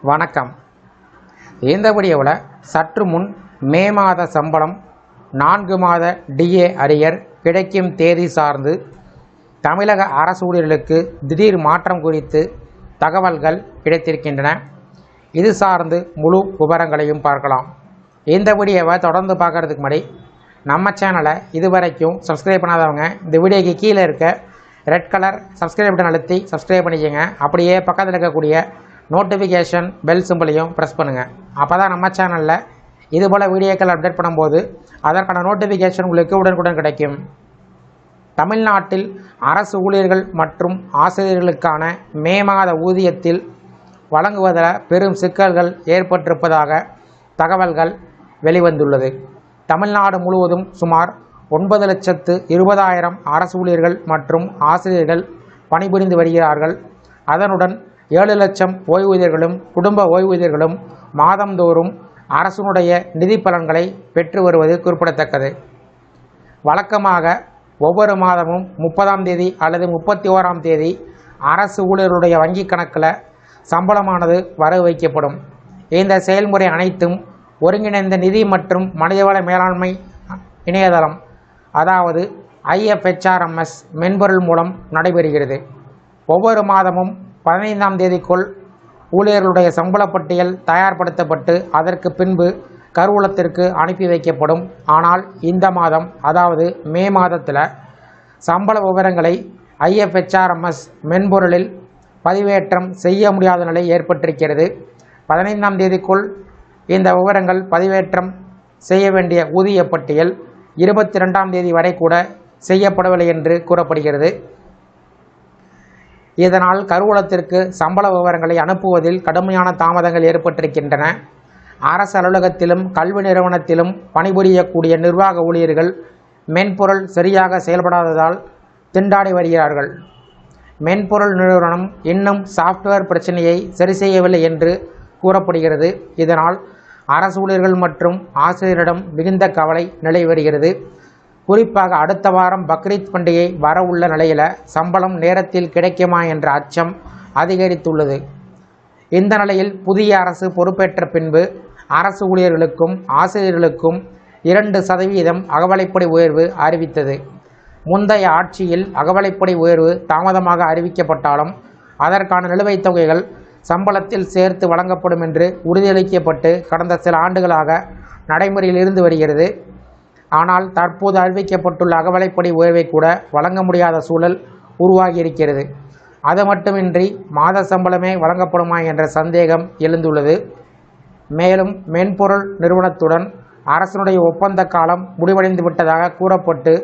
வணக்கம். இந்த வீடியோவில் சற்று முன் மே மாத சம்பளம் 4 மாத டிஏ அரியர் கிடைக்கும் தேதி சார்ந்து தமிழக அரசு ஊழியர்களுக்கு திடீர் மாற்றம் குறித்து தகவல்கள் கிடைத்திருக்கின்றன. இது சார்ந்து முழு விவரங்களையும் பார்க்கலாம். இந்த வீடியோவை தொடர்ந்து பார்க்குறதுக்கு முன்னாடி நம்ம சேனலை இதுவரைக்கும் சப்ஸ்கிரைப் பண்ணாதவங்க இந்த வீடியோக்கு கீழே இருக்க ரெட் கலர் சப்ஸ்கிரைப் பட்டன் அழுத்தி சப்ஸ்கிரைப் பண்ணிக்கோங்க. அப்படியே பக்கத்தில் இருக்கக்கூடிய நோட்டிஃபிகேஷன் பெல் சிம்பிளையும் ப்ரெஸ் பண்ணுங்கள். அப்போ தான் நம்ம சேனலில் இதுபோல் வீடியோக்கள் அப்டேட் பண்ணும்போது அதற்கான நோட்டிஃபிகேஷன் உங்களுக்கு உடனுக்குடன் கிடைக்கும். தமிழ்நாட்டில் அரசு ஊழியர்கள் மற்றும் ஆசிரியர்களுக்கான மே மாத ஊதியத்தில் வழங்குவதில் பெரும் சிக்கல்கள் ஏற்பட்டிருப்பதாக தகவல்கள் வெளிவந்துள்ளது. தமிழ்நாடு முழுவதும் சுமார் 9,20,000 அரசு ஊழியர்கள் மற்றும் ஆசிரியர்கள் பணிபுரிந்து வருகிறார்கள். அதனுடன் 7 லட்சம் ஓய்வூதியர்களும் குடும்ப ஓய்வூதியர்களும் மாதந்தோறும் அரசினுடைய நிதி பலன்களை பெற்று வருவது குறிப்பிடத்தக்கது. வழக்கமாக ஒவ்வொரு மாதமும் 30ஆம் தேதி அல்லது 31ஆம் தேதி அரசு ஊழியர்களுடைய வங்கிக் கணக்கில் சம்பளமானது வரவு வைக்கப்படும். இந்த செயல்முறை அனைத்தும் ஒருங்கிணைந்த நிதி மற்றும் மனிதவள மேலாண்மை இணையதளம், அதாவது IFHRMS மென்பொருள் மூலம் நடைபெறுகிறது. ஒவ்வொரு மாதமும் 15ஆம் தேதிக்குள் ஊழியர்களுடைய சம்பள பட்டியல் தயார்படுத்தப்பட்டு அதற்கு பின்பு கருவூலத்திற்கு அனுப்பி வைக்கப்படும். ஆனால் இந்த மாதம், அதாவது மே மாதத்தில் சம்பள விவரங்களை IFHRMS மென்பொருளில் பதிவேற்றம் செய்ய முடியாத நிலை ஏற்பட்டிருக்கிறது. 15ஆம் தேதிக்குள் இந்த விவரங்கள் பதிவேற்றம் செய்ய வேண்டிய ஊதிய பட்டியல் 22ஆம் தேதி வரை கூட செய்யப்படவில்லை என்று கூறப்படுகிறது. இதனால் கருவூலத்திற்கு சம்பள விவரங்களை அனுப்புவதில் கடுமையான தாமதங்கள் ஏற்பட்டிருக்கின்றன. அரசு அலுவலகத்திலும் கல்வி நிறுவனத்திலும் பணிபுரியக்கூடிய நிர்வாக ஊழியர்கள் மென்பொருள் சரியாக செயல்படாததால் திண்டாடி வருகிறார்கள். மென்பொருள் நிறுவனம் இன்னும் சாஃப்ட்வேர் பிரச்சனையை சரி செய்யவில்லை என்று கூறப்படுகிறது. இதனால் அரசு ஊழியர்கள் மற்றும் ஆசிரியரிடம் மிகுந்த கவலை நிலை வருகிறது. குறிப்பாக அடுத்த வாரம் பக்ரீத் பண்டிகை வர உள்ள நிலையில் சம்பளம் நேரத்தில் கிடைக்குமா என்ற அச்சம் அதிகரித்துள்ளது. இந்த நிலையில் புதிய அரசு பொறுப்பேற்ற பின்பு அரசு ஊழியர்களுக்கும் ஆசிரியர்களுக்கும் 2% அகவிலைப்படி உயர்வு அறிவித்தது. முந்தைய ஆட்சியில் அகவிலைப்படி உயர்வு தாமதமாக அறிவிக்கப்பட்டாலும் அதற்கான நிலுவைத் தொகைகள் சம்பளத்தில் சேர்த்து வழங்கப்படும் என்று உறுதியளிக்கப்பட்டு கடந்த சில ஆண்டுகளாக நடைமுறையில் இருந்து வருகிறது. ஆனால் தற்போது அறிவிக்கப்பட்டுள்ள அகவிலைப்படி உயர்வை கூட வழங்க முடியாத சூழல் உருவாகியிருக்கிறது. அது மட்டுமின்றி மாத சம்பளமே வழங்கப்படுமா என்ற சந்தேகம் எழுந்துள்ளது. மேலும் மென்பொருள் நிறுவனத்துடன் அரசினுடைய ஒப்பந்த காலம் முடிவடைந்து விட்டதாக கூறப்பட்டு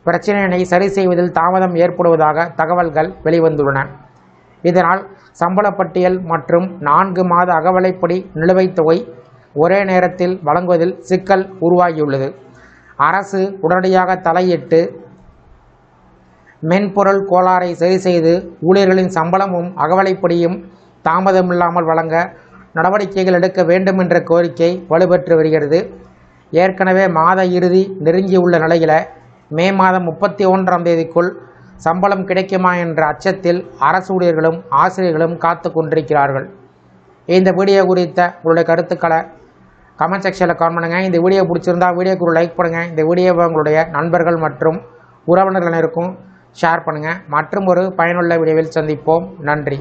பிரச்சினையினை சரி செய்வதில் தாமதம் ஏற்படுவதாக தகவல்கள் வெளிவந்துள்ளன. இதனால் சம்பள பட்டியல் மற்றும் 4 மாத அகவிலைப்படி நிலுவைத் தொகை ஒரே நேரத்தில் வழங்குவதில் சிக்கல் உருவாகியுள்ளது. அரசு உடனடியாக தலையிட்டு மென்பொருள் கோளாறை சரி செய்து ஊழியர்களின் சம்பளமும் அகவிலைப்படியும் தாமதமில்லாமல் வழங்க நடவடிக்கைகள் எடுக்க வேண்டும் என்ற கோரிக்கை வலுப்பெற்று வருகிறது. ஏற்கனவே மாத இறுதி நெருங்கியுள்ள நிலையில் மே மாதம் 31ஆம் தேதிக்குள் சம்பளம் கிடைக்குமா என்ற அச்சத்தில் அரசு ஊழியர்களும் ஆசிரியர்களும் காத்து கொண்டிருக்கிறார்கள். இந்த வீடியோ குறித்த உங்களுடைய கருத்துக்களை கமெண்ட் செக்ஷனில் கமெண்ட் பண்ணுங்கள். இந்த வீடியோ பிடிச்சிருந்தா வீடியோக்கு ஒரு லைக் பண்ணுங்கள். இந்த வீடியோவை உங்களுடைய நண்பர்கள் மற்றும் உறவினர்களுக்கும் ஷேர் பண்ணுங்கள். மற்றும் ஒரு பயனுள்ள வீடியோவில் சந்திப்போம். நன்றி.